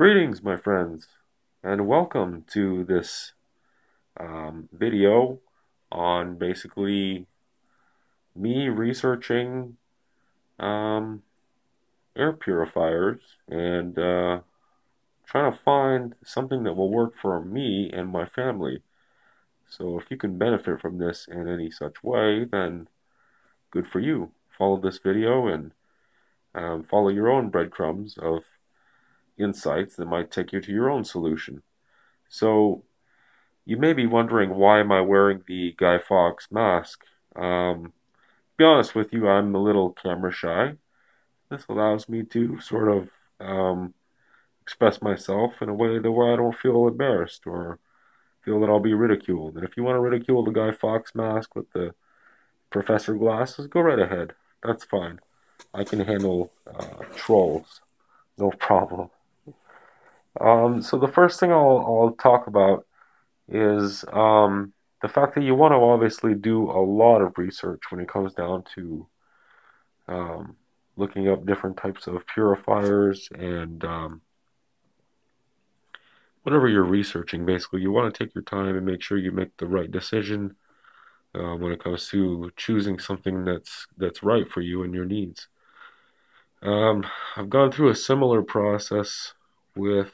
Greetings, my friends, and welcome to this video on basically me researching um, air purifiers and trying to find something that will work for me and my family. So if you can benefit from this in any such way, then good for you. Follow this video and follow your own breadcrumbs of insights that might take you to your own solution. So you may be wondering, why am I wearing the Guy Fawkes mask? To be honest with you, I'm a little camera shy. This allows me to sort of express myself in a way that where I don't feel embarrassed or feel that I'll be ridiculed. And if you want to ridicule the Guy Fawkes mask with the professor glasses, go right ahead. That's fine. I can handle trolls, no problem. So the first thing I'll talk about is the fact that you want to obviously do a lot of research when it comes down to um, looking up different types of purifiers and whatever you're researching. Basically, you want to take your time and make sure you make the right decision when it comes to choosing something that's right for you and your needs. I've gone through a similar process with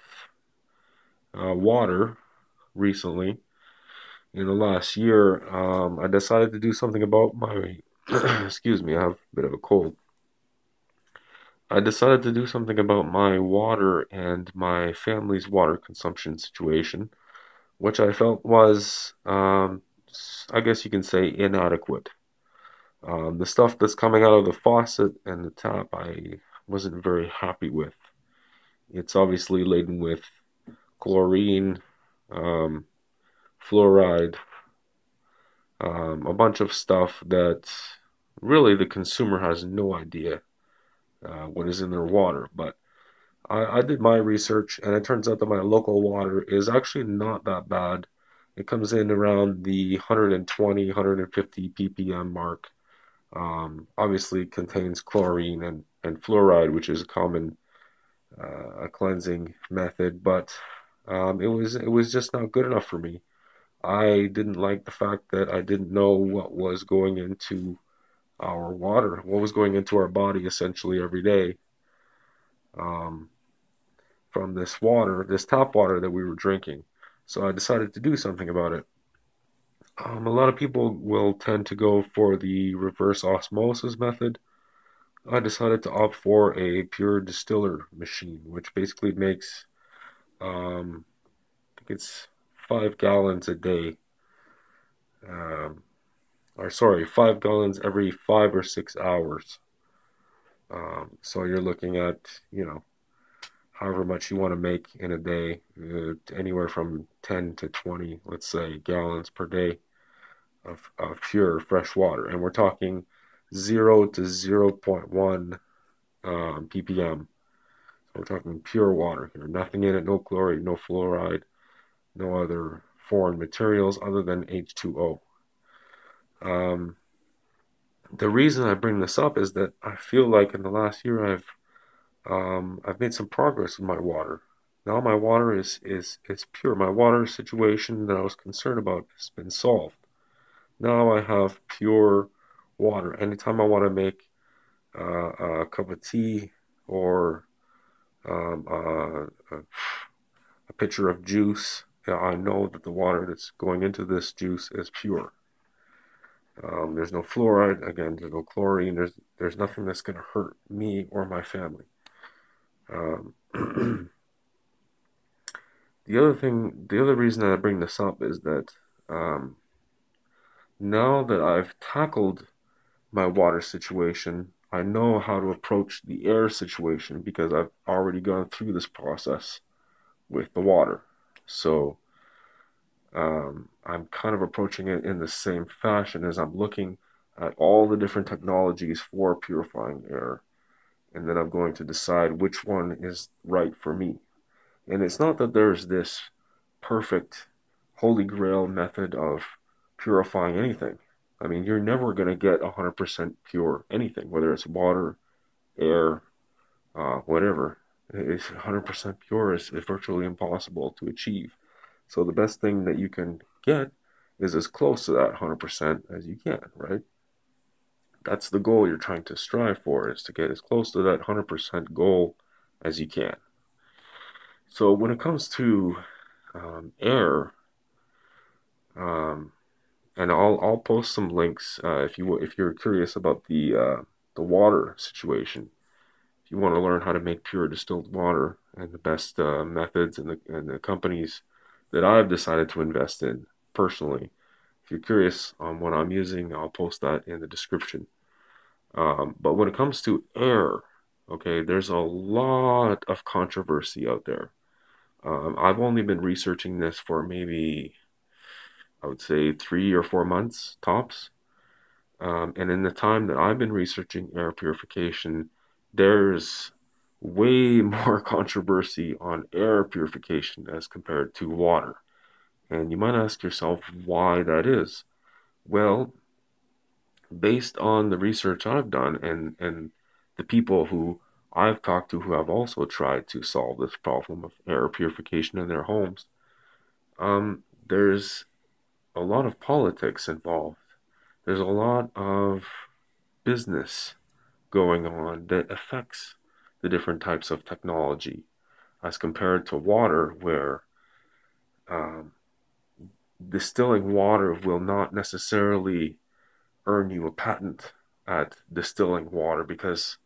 water recently. In the last year, I decided to do something about my, excuse me, I have a bit of a cold. I decided to do something about my water and my family's water consumption situation, which I felt was, I guess you can say, inadequate. The stuff that's coming out of the faucet and the tap, I wasn't very happy with. It's obviously laden with chlorine, fluoride, a bunch of stuff that really the consumer has no idea what is in their water. But I did my research, and it turns out that my local water is actually not that bad. It comes in around the 120, 150 ppm mark. Obviously, it contains chlorine and fluoride, which is a common cleansing method, but it was just not good enough for me. I didn't like the fact that I didn't know what was going into our water, what was going into our body essentially every day um, from this water, this tap water that we were drinking. So I decided to do something about it. A lot of people will tend to go for the reverse osmosis method. I decided to opt for a pure distiller machine, which basically makes, I think it's 5 gallons a day. Or sorry, 5 gallons every 5 or 6 hours. So you're looking at, however much you want to make in a day, anywhere from 10 to 20, let's say, gallons per day of pure fresh water. And we're talking 0 to 0.1 ppm. So we're talking pure water here. Nothing in it, no chlorine, no fluoride, no other foreign materials other than H2O. The reason I bring this up is that I feel like in the last year I've made some progress with my water. Now my water is pure. My water situation that I was concerned about has been solved. Now I have pure water. Anytime I want to make a cup of tea or a pitcher of juice, I know that the water that's going into this juice is pure. There's no fluoride, again, there's no chlorine, there's nothing that's going to hurt me or my family. The other reason that I bring this up is that now that I've tackled my water situation, I know how to approach the air situation because I've already gone through this process with the water. So I'm kind of approaching it in the same fashion as I'm looking at all the different technologies for purifying air, and then I'm going to decide which one is right for me. And it's not that there's this perfect holy grail method of purifying anything. I mean, you're never going to get 100% pure anything, whether it's water, air, whatever. It's 100% pure is virtually impossible to achieve. So the best thing that you can get is as close to that 100% as you can, right? That's the goal you're trying to strive for, is to get as close to that 100% goal as you can. So when it comes to air, um, and I'll post some links if you're curious about the water situation. If you want to learn how to make pure distilled water and the best methods and the companies that I've decided to invest in personally, if you're curious on what I'm using, I'll post that in the description. But when it comes to air, okay, there's a lot of controversy out there. I've only been researching this for maybe, I would say, 3 or 4 months tops. And in the time that I've been researching air purification, there's way more controversy on air purification as compared to water. And you might ask yourself why that is. Well, based on the research I've done and the people who I've talked to who have also tried to solve this problem of air purification in their homes, there's a lot of politics involved. There's a lot of business going on that affects the different types of technology as compared to water, where um, distilling water will not necessarily earn you a patent at distilling water, because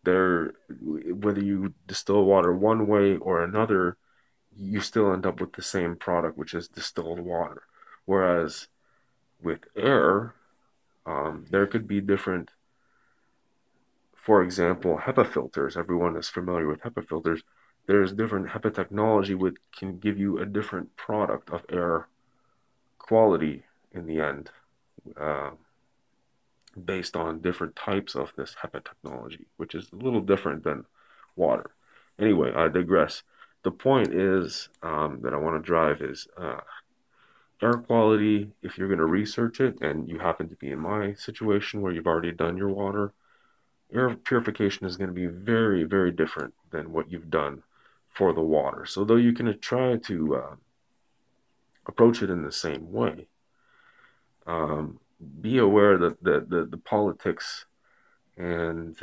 there, whether you distill water one way or another, you still end up with the same product, which is distilled water. Whereas with air, there could be different, for example, HEPA filters. Everyone is familiar with HEPA filters. There's different HEPA technology which can give you a different product of air quality in the end, uh, based on different types of this HEPA technology, which is a little different than water. Anyway, I digress. The point is that I want to drive is air quality. If you're going to research it and you happen to be in my situation where you've already done your water, air purification is going to be very, very different than what you've done for the water. So though you can try to approach it in the same way, um, be aware that the politics and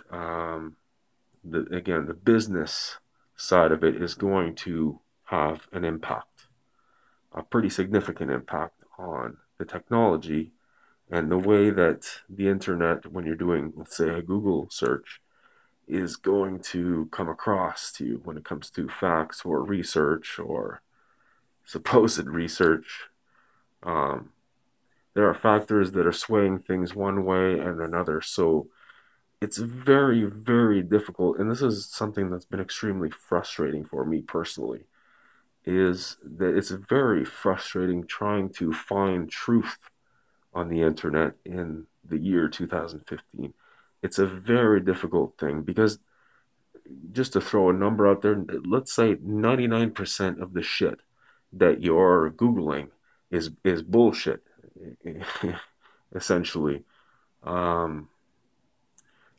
again, the business side of it is going to have an impact, a pretty significant impact on the technology and the way that the internet, when you're doing, let's say, a Google search, is going to come across to you when it comes to facts or research or supposed research. Um, there are factors that are swaying things one way and another. So it's very, very difficult. And this is something that's been extremely frustrating for me personally, is that it's very frustrating trying to find truth on the internet in the year 2015. It's a very difficult thing because, just to throw a number out there, let's say 99% of the shit that you're Googling is bullshit, essentially. Um,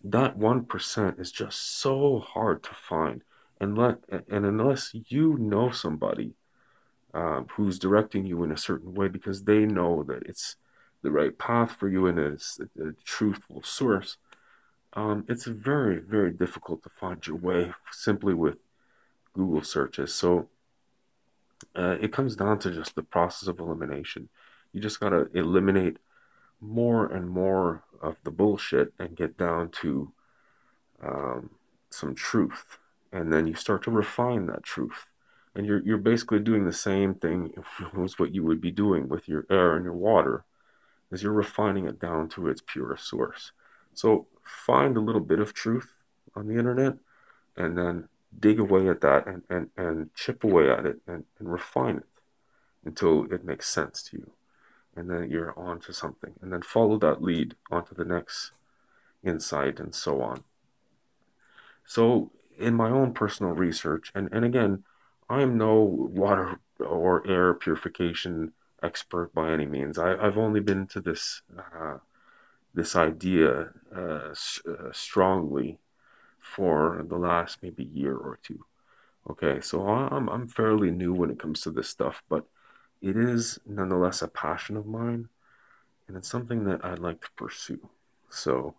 that 1% is just so hard to find. And unless you know somebody who's directing you in a certain way because they know that it's the right path for you and it's a truthful source, it's very, very difficult to find your way simply with Google searches. So it comes down to just the process of elimination. You just got to eliminate more and more of the bullshit and get down to um, some truth. And then you start to refine that truth. And you're basically doing the same thing as what you would be doing with your air and your water, is you're refining it down to its purest source. So find a little bit of truth on the internet and then dig away at that and chip away at it and refine it until it makes sense to you. And then you're on to something. And then follow that lead onto the next insight and so on. So in my own personal research, and again, I am no water or air purification expert by any means. I've only been to this idea strongly for the last maybe year or two. Okay, so I'm fairly new when it comes to this stuff, but it is nonetheless a passion of mine, and it's something that I'd like to pursue. So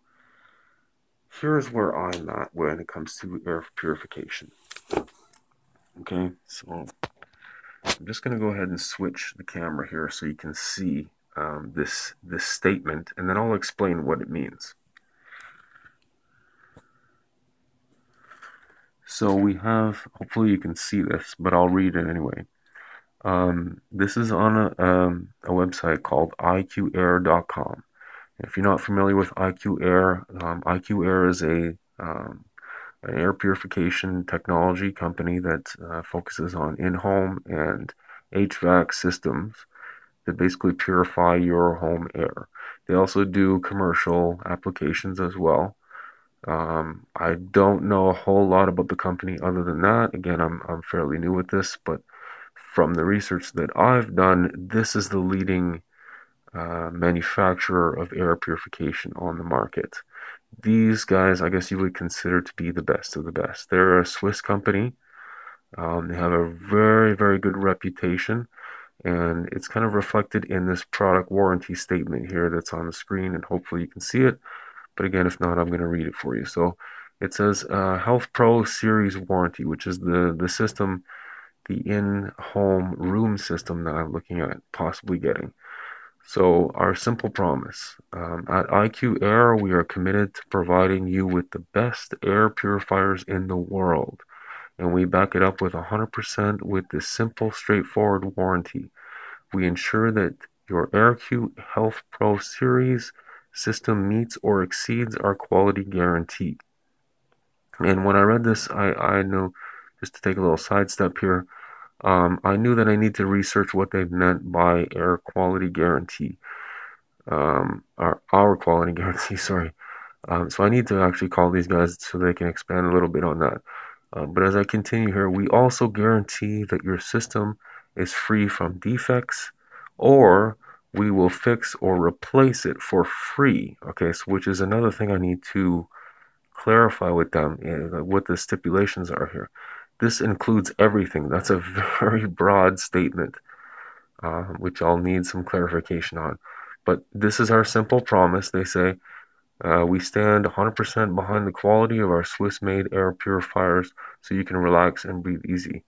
here's where I'm at when it comes to air purification. Okay, so I'm just going to go ahead and switch the camera here so you can see this statement, and then I'll explain what it means. So we have, hopefully you can see this, but I'll read it anyway. This is on a website called iqair.com. If you're not familiar with IQ Air is an air purification technology company that focuses on in-home and HVAC systems that basically purify your home air. They also do commercial applications as well. I don't know a whole lot about the company other than that. Again, I'm fairly new with this, but from the research that I've done, this is the leading manufacturer of air purification on the market. These guys, I guess you would consider to be the best of the best. They're a Swiss company. They have a very, very good reputation, and it's kind of reflected in this product warranty statement here that's on the screen, and hopefully you can see it. But again, if not, I'm going to read it for you. So it says Health Pro Series warranty, which is the system, the in-home room system that I'm looking at possibly getting. So our simple promise, at IQ Air, we are committed to providing you with the best air purifiers in the world. And we back it up with 100% with this simple, straightforward warranty. We ensure that your AirQ Health Pro Series system meets or exceeds our quality guarantee. And when I read this, I know, just to take a little sidestep here, I knew that I need to research what they meant by air quality guarantee, our quality guarantee, sorry. So I need to actually call these guys so they can expand a little bit on that. But as I continue here, we also guarantee that your system is free from defects, or we will fix or replace it for free. Okay, so which is another thing I need to clarify with them, what the stipulations are here. This includes everything. That's a very broad statement, which I'll need some clarification on. But this is our simple promise. They say, we stand 100% behind the quality of our Swiss-made air purifiers so you can relax and breathe easy.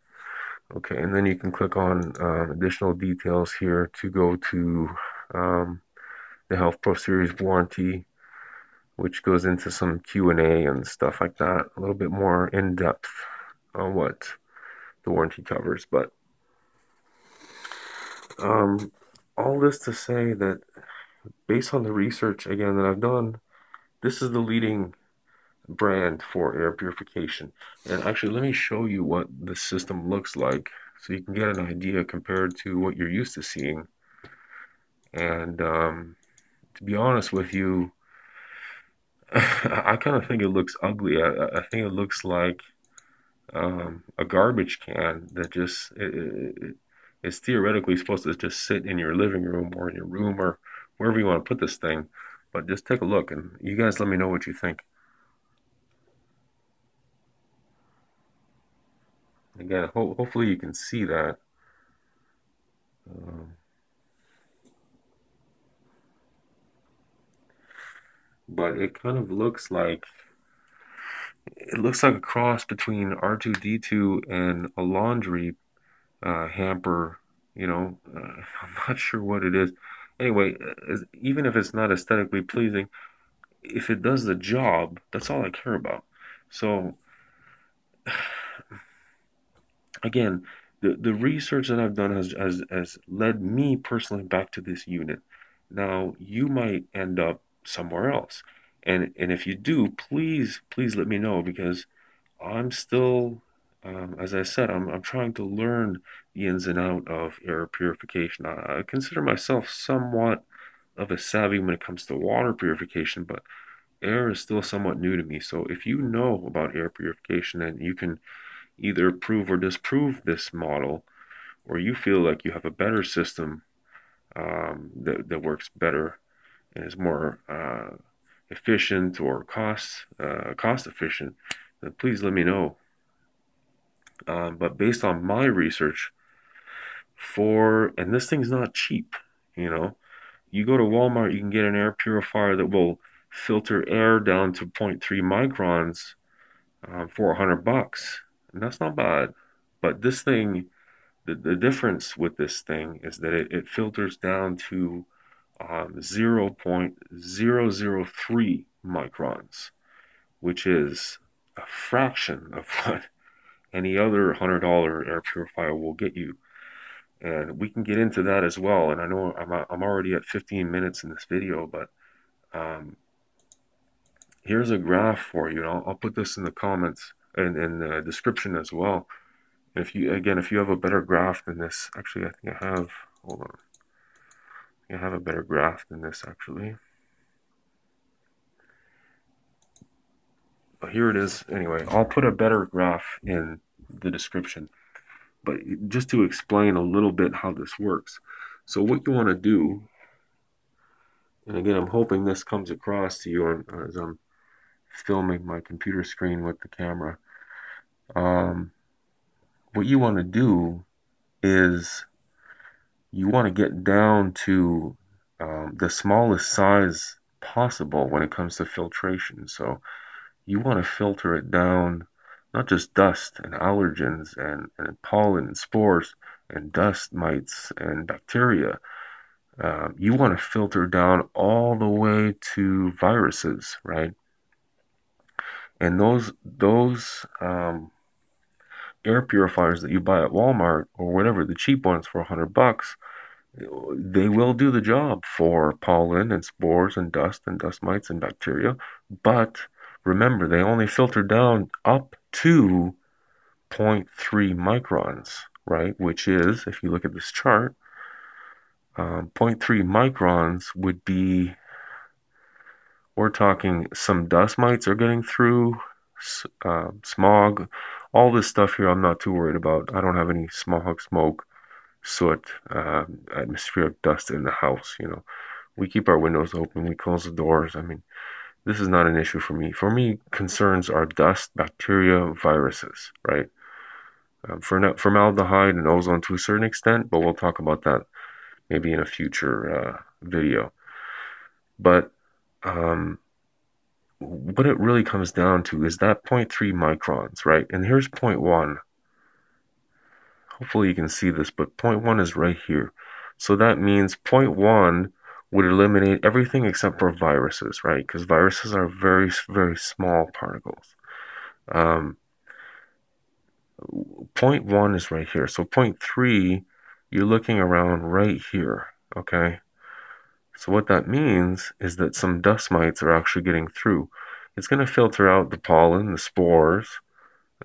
Okay, and then you can click on additional details here to go to the Health Pro Series warranty, which goes into some Q&A and stuff like that, a little bit more in depth on what the warranty covers. But all this to say that based on the research again that I've done, this is the leading brand for air purification. And actually, let me show you what the system looks like so you can get an idea compared to what you're used to seeing. And to be honest with you, I kind of think it looks ugly. I think it looks like a garbage can that just is theoretically supposed to just sit in your living room or in your room or wherever you want to put this thing. But just take a look, and you guys let me know what you think. Again, hopefully you can see that. Um, but it kind of looks like a cross between R2D2 and a laundry hamper. I'm not sure what it is. Anyway, even if it's not aesthetically pleasing, if it does the job, that's all I care about. So again, the research that I've done has led me personally back to this unit. Now you might end up somewhere else, and if you do, please let me know, because I'm still, as I said, I'm trying to learn the ins and out of air purification. I consider myself somewhat of a savvy when it comes to water purification, but air is still somewhat new to me. So if you know about air purification and you can either prove or disprove this model, or you feel like you have a better system that works better and is more efficient or cost efficient, then please let me know. But based on my research, and this thing's not cheap, you know. You go to Walmart, you can get an air purifier that will filter air down to zero point 0.3 microns for $100, and that's not bad. But this thing, the difference with this thing is that it filters down to 0.003 microns, which is a fraction of what any other $100 air purifier will get you. And we can get into that as well. And I know I'm already at 15 minutes in this video, but um, here's a graph for you. And I'll put this in the comments and in the description as well. If you have a better graph than this, actually, I think I have. Hold on, I have a better graph than this actually. But here it is. Anyway, I'll put a better graph in the description. But just to explain a little bit how this works. So what you want to do, and again, I'm hoping this comes across to you as I'm filming my computer screen with the camera. What you want to do is you want to get down to the smallest size possible when it comes to filtration. So you want to filter it down, not just dust and allergens and pollen and spores and dust mites and bacteria. You want to filter down all the way to viruses, right? And those air purifiers that you buy at Walmart or whatever, the cheap ones for $100, they will do the job for pollen and spores and dust mites and bacteria. But remember, they only filter down up to 0.3 microns, right? Which is, if you look at this chart, 0.3 microns would be, we're talking some dust mites are getting through, smog, all this stuff here I'm not too worried about. I don't have any smog, smoke, soot, atmospheric dust in the house, you know. We keep our windows open, we close the doors. I mean, this is not an issue for me. For me, concerns are dust, bacteria, viruses, right? Formaldehyde and ozone to a certain extent, but we'll talk about that maybe in a future video. But what it really comes down to is that 0.3 microns, right? And here's 0.1. Hopefully you can see this, but 0.1 is right here. So that means 0.1 would eliminate everything except for viruses, right? Because viruses are very, very small particles. 0.1 is right here. So 0.3, you're looking around right here, okay? So what that means is that some dust mites are actually getting through. It's going to filter out the pollen, the spores,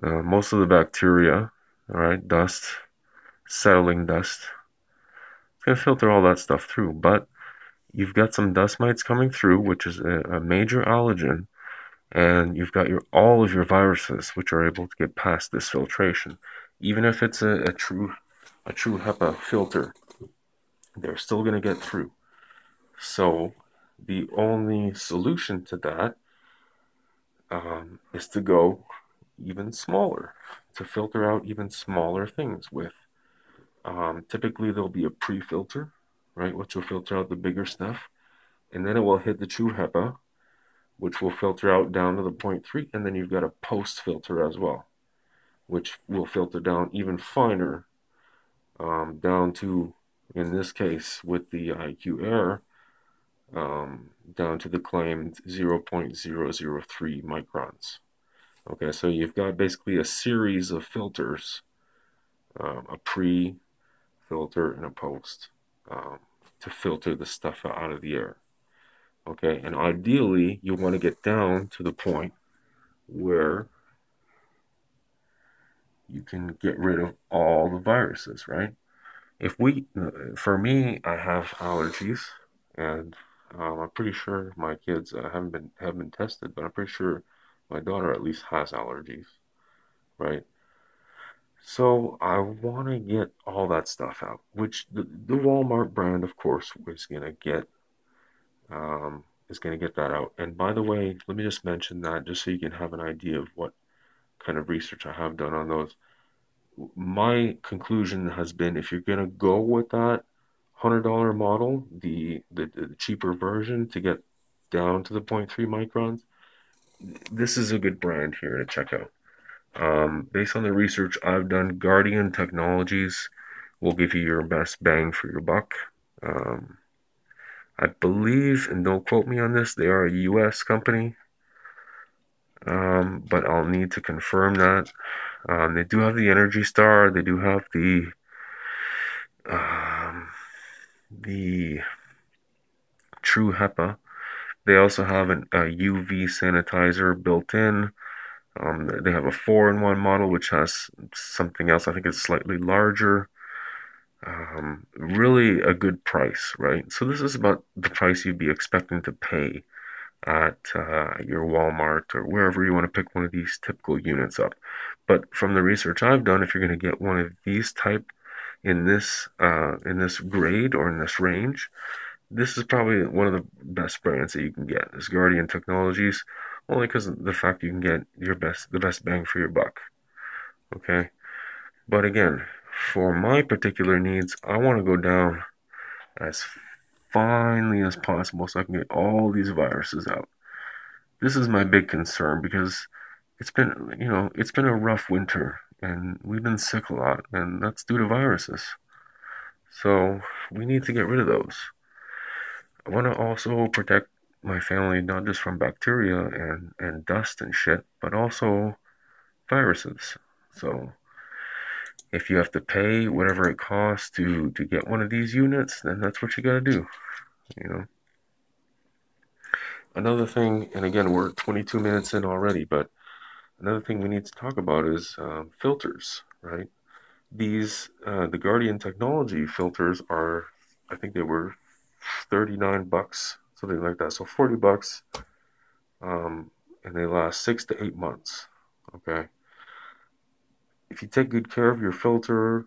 most of the bacteria, all right, dust, settling dust. It's going to filter all that stuff through, but you've got some dust mites coming through, which is a major allergen, and you've got all of your viruses, which are able to get past this filtration. Even if it's a true HEPA filter, they're still going to get through. So the only solution to that is to go even smaller, to filter out even smaller things with. Typically, there'll be a pre-filter, right, which will filter out the bigger stuff, and then it will hit the true HEPA, which will filter out down to the 0.3, and then you've got a post-filter as well, which will filter down even finer, down to, in this case, with the IQ Air, down to the claimed 0.003 microns. Okay, so you've got basically a series of filters, a pre-filter and a post, to filter the stuff out of the air. Okay, and ideally you want to get down to the point where you can get rid of all the viruses, right? For me, I have allergies, and I'm pretty sure my kids have been tested, but I'm pretty sure my daughter at least has allergies, right? So I want to get all that stuff out, which the Walmart brand, of course, is gonna get that out. And by the way, let me just mention that just so you can have an idea of what kind of research I have done on those. my conclusion has been if you're gonna go with that $100 model, the cheaper version to get down to the zero point 0.3 microns, this is a good brand here to check out. Based on the research I've done, Guardian Technologies will give you your best bang for your buck. I believe, and don't quote me on this, they are a US company, but I'll need to confirm that. They do have the Energy Star, they do have um, the True HEPA. They also have a UV Sanitizer built in. They have a 4-in-1 model, which has something else. I think it's slightly larger. Really a good price, right? So this is about the price you'd be expecting to pay at your Walmart or wherever you want to pick one of these typical units up. But from the research I've done, if you're going to get one of these type in this grade or in this range, this is probably one of the best brands that you can get. Is Guardian Technologies, only because of the fact you can get the best bang for your buck. Okay, but again, for my particular needs, I want to go down as finely as possible so I can get all these viruses out. This is my big concern because it's been a rough winter and we've been sick a lot, and that's due to viruses. So we need to get rid of those. I want to also protect my family not just from bacteria and dust and shit, but also viruses. So if you have to pay whatever it costs to get one of these units, then that's what you got to do, you know. Another thing, and again, we're 22 minutes in already, but another thing we need to talk about is filters, right? The Guardian Technology filters are, I think they were 39 bucks, something like that. So 40 bucks, and they last 6 to 8 months. Okay. If you take good care of your filter,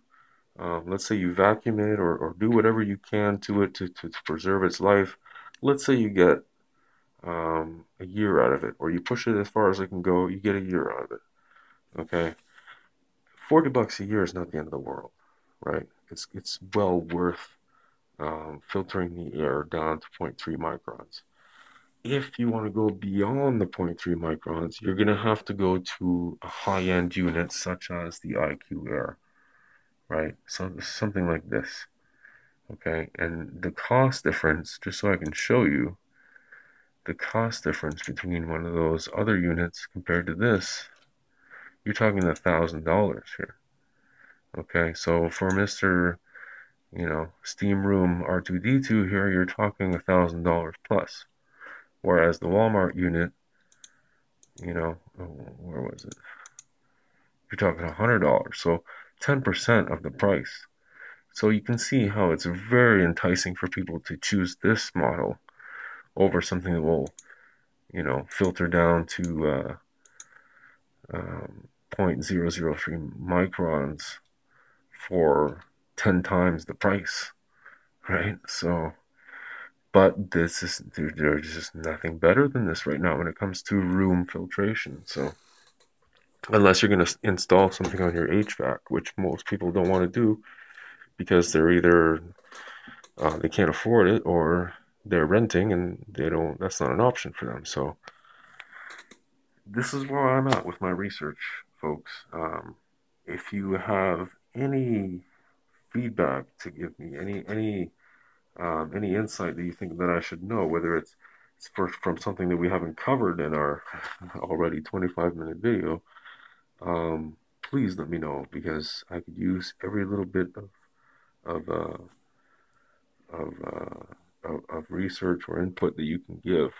let's say you vacuum it or do whatever you can to it to preserve its life. Let's say you get a year out of it, or you push it as far as it can go, you get a year out of it. Okay. 40 bucks a year is not the end of the world, right? It's well worth filtering the air down to 0.3 microns. If you want to go beyond the zero point 0.3 microns, you're going to have to go to a high-end unit such as the IQ Air, right? So something like this, okay? And the cost difference, just so I can show you, the cost difference between one of those other units compared to this, you're talking $1,000 here, okay? So for Mr. Steam Room R2D2 here, you're talking $1,000 plus. Whereas the Walmart unit, where was it? You're talking $100. So 10% of the price. So you can see how it's very enticing for people to choose this model over something that will, filter down to 0.003 microns for 10 times the price, right? So, but there's just nothing better than this right now when it comes to room filtration. So unless you're going to install something on your HVAC, which most people don't want to do because they're either they can't afford it or they're renting and that's not an option for them. So this is where I'm at with my research, folks. If you have any feedback to give me, any insight that you think that I should know, whether it's from something that we haven't covered in our already 25-minute video, please let me know, because I could use every little bit of uh, of research or input that you can give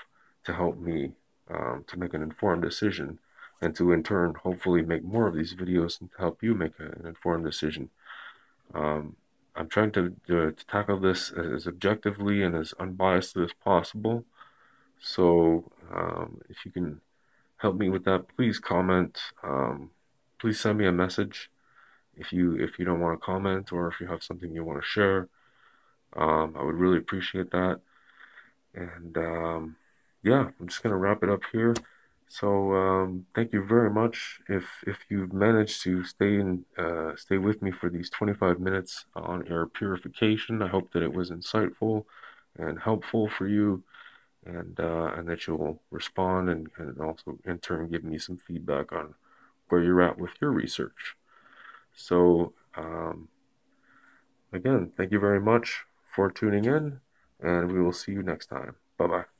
to help me to make an informed decision, and to in turn hopefully make more of these videos and help you make an informed decision. I'm trying to tackle this as objectively and as unbiased as possible. So if you can help me with that, please comment. Please send me a message if you don't want to comment, or if you have something you want to share. I would really appreciate that. And yeah, I'm just gonna wrap it up here. So thank you very much. If you've managed to stay with me for these 25 minutes on air purification, I hope that it was insightful and helpful for you, and that you'll respond and also in turn give me some feedback on where you're at with your research. So again, thank you very much for tuning in, and we will see you next time. Bye bye.